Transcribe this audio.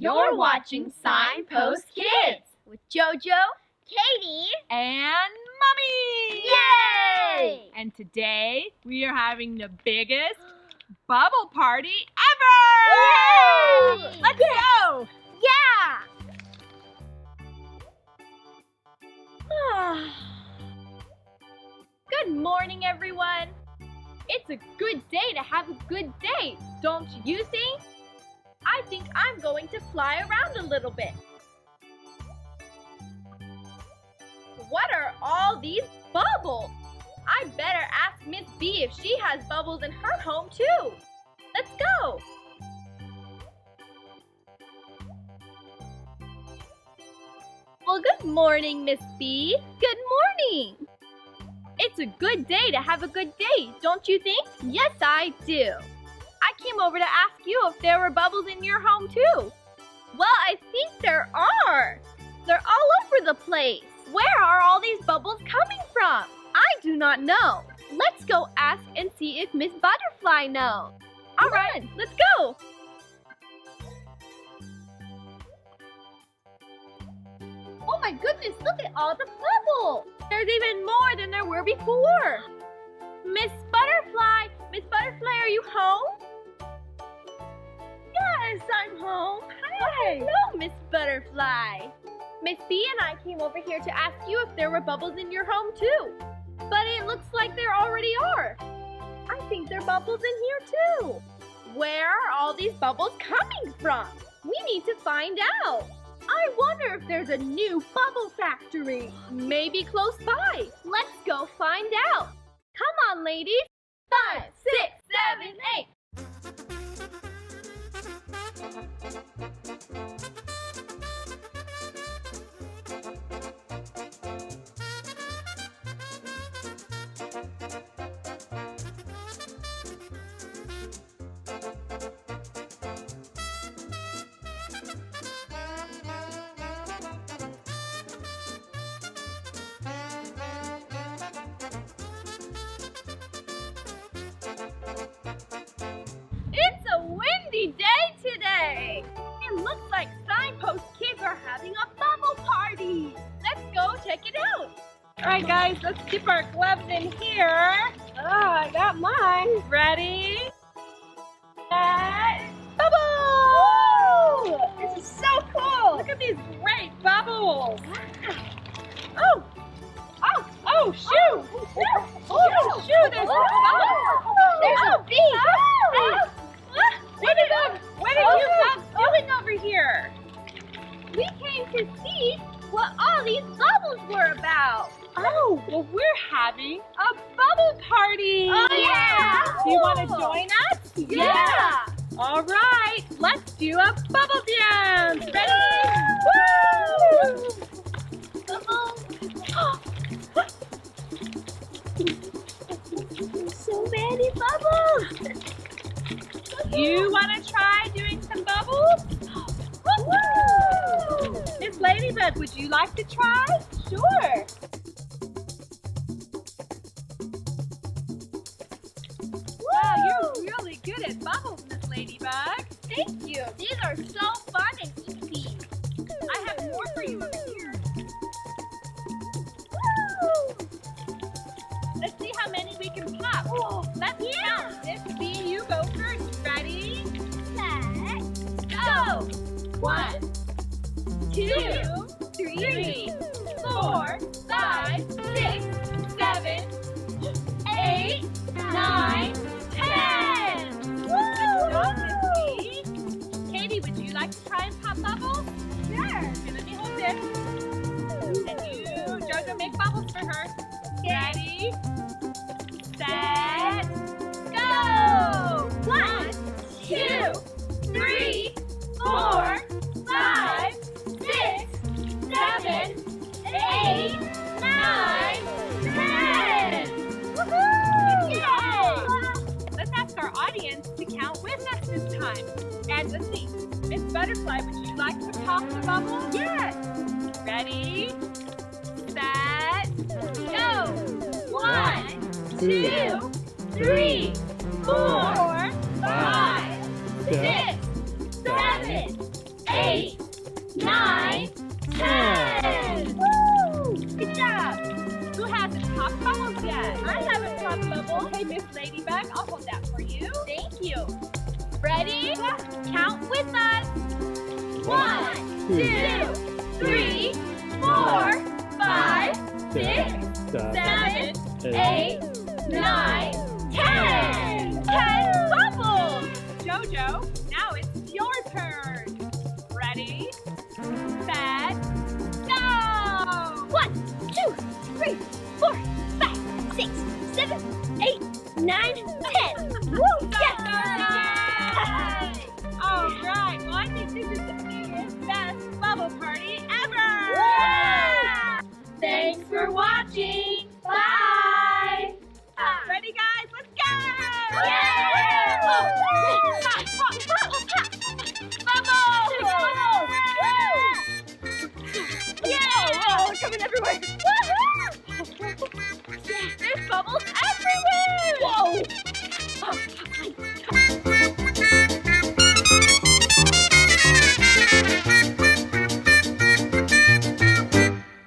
You're watching Signpost Kids with Jojo, Katie, and Mommy! Yay! And today we are having the biggest bubble party ever! Yay! Let's go! Yeah! Good morning, everyone. It's a good day to have a good day, don't you think? I think I'm going to fly around a little bit. What are all these bubbles? I better ask Miss B if she has bubbles in her home too. Let's go. Well, good morning, Miss B. Good morning. It's a good day to have a good day, don't you think? Yes, I do. I came over to ask you if there were bubbles in your home too. Well, I think there are. They're all over the place. Where are all these bubbles coming from? I do not know. Let's go ask and see if Miss Butterfly knows. All right, let's go. Oh my goodness, look at all the bubbles. There's even more than there were before. Miss Butterfly, are you home? Yes, I'm home. Hi. Hello, Miss Butterfly. Miss B and I came over here to ask you if there were bubbles in your home too. But it looks like there already are. I think there are bubbles in here too. Where are all these bubbles coming from? We need to find out. I wonder if there's a new bubble factory. Maybe close by. Let's go find out. Come on, ladies. 5, 6, 7, 8. It's a windy day today. It looks like Signpost Kids are having a bubble party. Let's go check it out. All right, guys, let's dip our gloves in here. Oh, I got mine. Ready? Set, bubble! Woo! This is so cool. Look at these great bubbles. Oh, Oh, shoot! oh, Shoot, there's bubbles. There's a bee. What are you guys doing over here? We came to see what all these bubbles were about. Oh, well, we're having a bubble party. Oh, yeah. Do you want to Cool. join us? Yeah. All right, let's do a bubble dance. Ready? Woo! So many bubbles. You want to try doing some bubbles? Woo! Miss Ladybug, would you like to try? Sure. Wow, you're really good at bubbles, Miss Ladybug. Thank you. These are so fun and easy. I have more for you over here. Woo! Let's see how many we can pop. Let's count. Miss B, you go first. Ready? Let's go. 1, 2, 3, 4, 5, 6, 7, 8, 9, 10. Good job, Miss B. Katie, would you like to try and pop bubbles? Sure. Okay, let me hold this. And you, Jojo, make bubbles for her. Ready? Set, go! 1, 2, 3, 4, 5, 6, 7, 8, 9, 10. Woohoo! Good job! Let's ask our audience to count with us this time. And let's see. Miss Butterfly, would you like to pop the bubble? Yes. Ready? Set, go! 1, 2, 3, 4, 5, 6, 7, 8, you. Ready? Count with us. 1, 2, 3, 4, 5, 6, 7, 8, 9, 10. 10 bubbles. Jojo, now it's your turn. Ready, set, go. 1, 2, 3, 4, 5, 6, 7, 8, 9, 10. Woo! Yes! All right. Well, I think this is the biggest, best bubble party ever. Thanks for watching. Bye. Ready, guys? Let's go! Yay! Bubbles! Yay! Oh, coming everywhere. Woohoo! There's bubbles